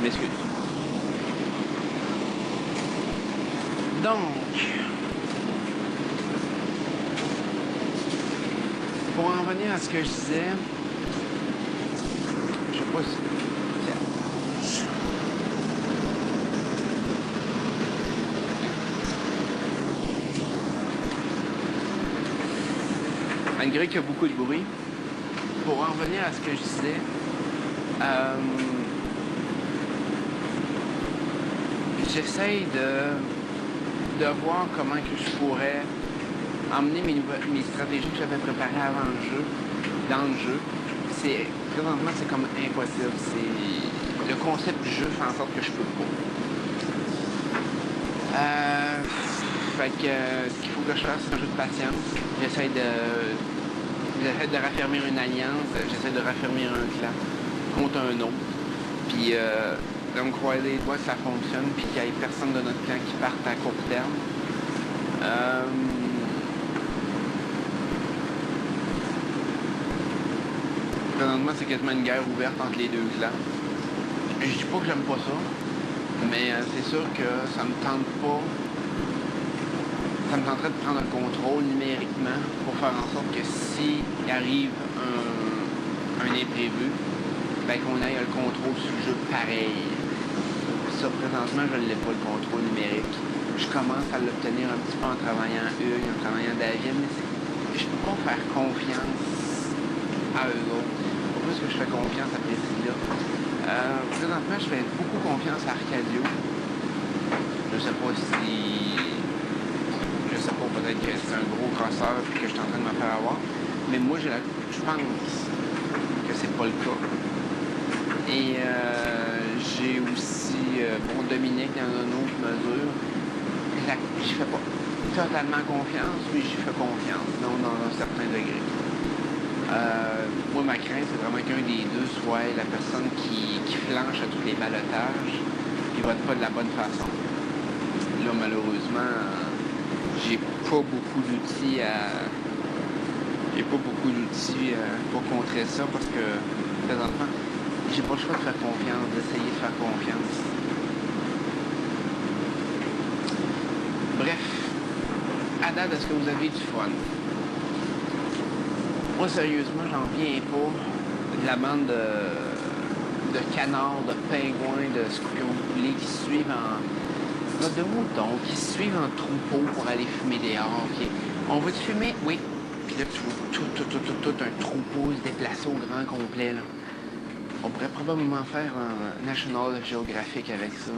Je m'excuse. Donc, pour en revenir à ce que je disais, je sais pas si... Malgré qu'il y a beaucoup de bruit, pour en revenir à ce que je disais, j'essaye de voir comment que je pourrais emmener mes stratégies que j'avais préparées avant le jeu, dans le jeu. Présentement, c'est comme impossible. Le concept du jeu fait en sorte que je peux pas. Fait que ce qu'il faut que je fasse, c'est un jeu de patience. J'essaie de raffermir une alliance, j'essaie de raffermir un clan contre un autre. Puis de me croiser les doigts que ça fonctionne, puis qu'il n'y ait personne de notre clan qui parte à court terme. Présentement, c'est quasiment une guerre ouverte entre les deux clans. Je dis pas que j'aime pas ça, mais c'est sûr que ça me tente pas. Ça me tenterait de prendre le contrôle numériquement pour faire en sorte que s'il arrive un imprévu, ben qu'on ait le contrôle sur le jeu pareil. Ça, présentement, je ne l'ai pas, le contrôle numérique. Je commence à l'obtenir un petit peu en travaillant Hugues, en travaillant David, mais je ne peux pas faire confiance à eux autres. Pas plus que je fais confiance à Priscilla. Présentement, je fais beaucoup confiance à Arcadio. Je sais pas si... Je sais pas, peut-être que c'est un gros crosseur et que je suis en train de me faire avoir. Mais moi, je pense que c'est pas le cas. Et j'ai aussi, pour Dominique, dans une autre mesure, j'y fais pas totalement confiance, mais j'y fais confiance, non dans un certain degré. Moi, ma crainte, c'est vraiment qu'un des deux soit la personne qui flanche à tous les balotages et vote pas de la bonne façon. Là, malheureusement, j'ai pas beaucoup d'outils pour contrer ça parce que présentement, j'ai pas le choix de faire confiance, d'essayer de faire confiance. Bref, à date, est-ce que vous avez du fun? Moi, sérieusement, j'en viens pas de la bande de canards, de pingouins, de scorpions boulés qui suivent de moutons, qui suivent en troupeau pour aller fumer dehors. Okay. On va te fumer? Oui. Puis là, tu vois tout un troupeau se déplacer au grand complet, là. On pourrait probablement faire un National Geographic avec ça.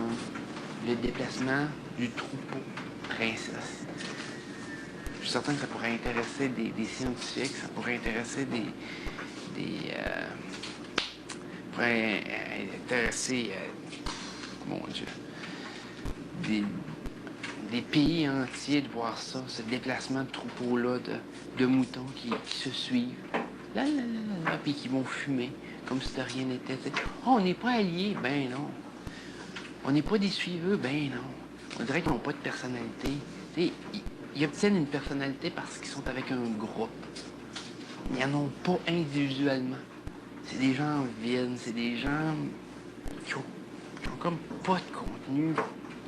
Le déplacement du troupeau princesse. Je suis certain que ça pourrait intéresser des scientifiques, ça pourrait intéresser pourrait intéresser, mon Dieu, des pays entiers de voir ça, ce déplacement de troupeaux-là, de moutons qui se suivent, puis qui vont fumer, comme si de rien n'était. Oh, on n'est pas alliés, ben non. On n'est pas des suiveux, ben non. On dirait qu'ils n'ont pas de personnalité. Ils obtiennent une personnalité parce qu'ils sont avec un groupe. Ils n'en ont pas individuellement. C'est des gens vides, c'est des gens qui ont comme pas de contenu,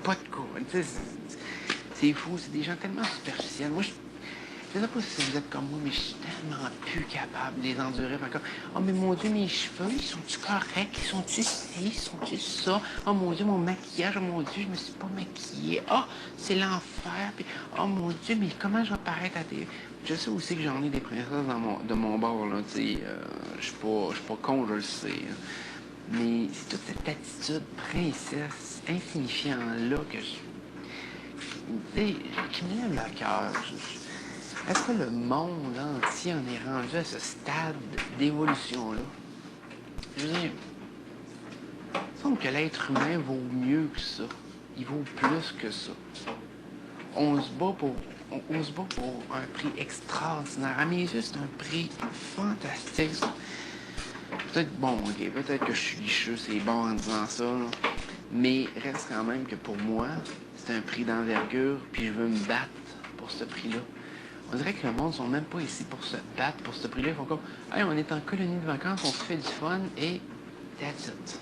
pas de contenu. C'est fou, c'est des gens tellement superficiels. Moi, je sais pas si vous êtes comme moi, mais je suis tellement plus capable de les endurer encore. Oh, mais mon Dieu, mes cheveux, ils sont-tu corrects? Ils sont-tu ci? Ils sont-tu ça? Oh, mon Dieu, mon maquillage, oh, mon Dieu, je me suis pas maquillée. Oh, c'est l'enfer. Puis, oh, mon Dieu, mais comment je vais paraître à télé? Je sais aussi que j'en ai des princesses de mon bord, là, tu sais. Je suis pas con, je le sais. Hein. Mais c'est toute cette attitude princesse insignifiante-là qui me lève le cœur. Est-ce que le monde entier en est rendu à ce stade d'évolution-là? Je veux dire, il semble que l'être humain vaut mieux que ça. Il vaut plus que ça. On se bat pour un prix extraordinaire. À mes yeux, c'est un prix fantastique. Peut-être que je suis licheux, c'est bon en disant ça, là. Mais reste quand même que pour moi, c'est un prix d'envergure, puis je veux me battre pour ce prix-là. On dirait que le monde ne sont même pas ici pour se battre pour ce prix-là. Ils font comme, hey, on est en colonie de vacances, on se fait du fun et that's it.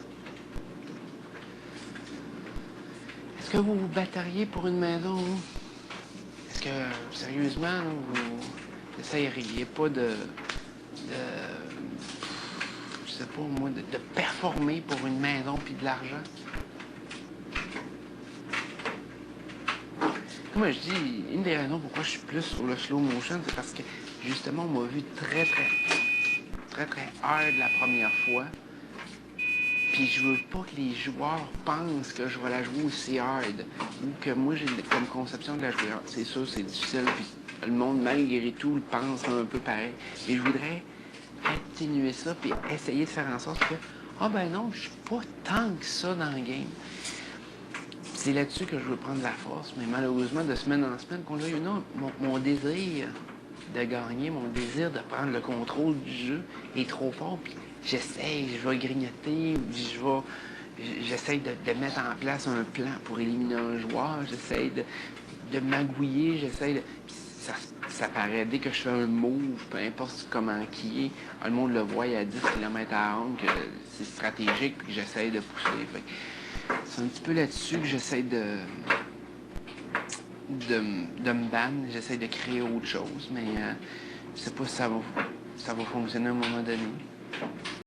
Est-ce que vous vous batteriez pour une maison, vous? Est-ce que, sérieusement, là, vous n'essayeriez pas je sais pas moi, de performer pour une maison puis de l'argent? Comme je dis, une des raisons pourquoi je suis plus sur le slow motion, c'est parce que, justement, on m'a vu très hard la première fois. Puis je veux pas que les joueurs pensent que je vais la jouer aussi hard. Ou que moi, j'ai comme conception de la jouer hard. C'est sûr, c'est difficile. Puis le monde, malgré tout, le pense un peu pareil. Mais je voudrais atténuer ça puis essayer de faire en sorte que, ah ben non, je suis pas tant que ça dans le game. C'est là-dessus que je veux prendre la force. Mais malheureusement, de semaine en semaine, qu'on a eu, non, mon désir de gagner, mon désir de prendre le contrôle du jeu est trop fort. Puis j'essaie, je vais grignoter, j'essaie de mettre en place un plan pour éliminer un joueur, j'essaie de magouiller, puis ça paraît, dès que je fais un move, peu importe comment qui est, le monde le voit à 10 km/h, que c'est stratégique, puis que j'essaie de pousser. Fait que c'est un petit peu là-dessus que j'essaie de me ban, j'essaie de créer autre chose, mais je sais pas si ça va fonctionner à un moment donné.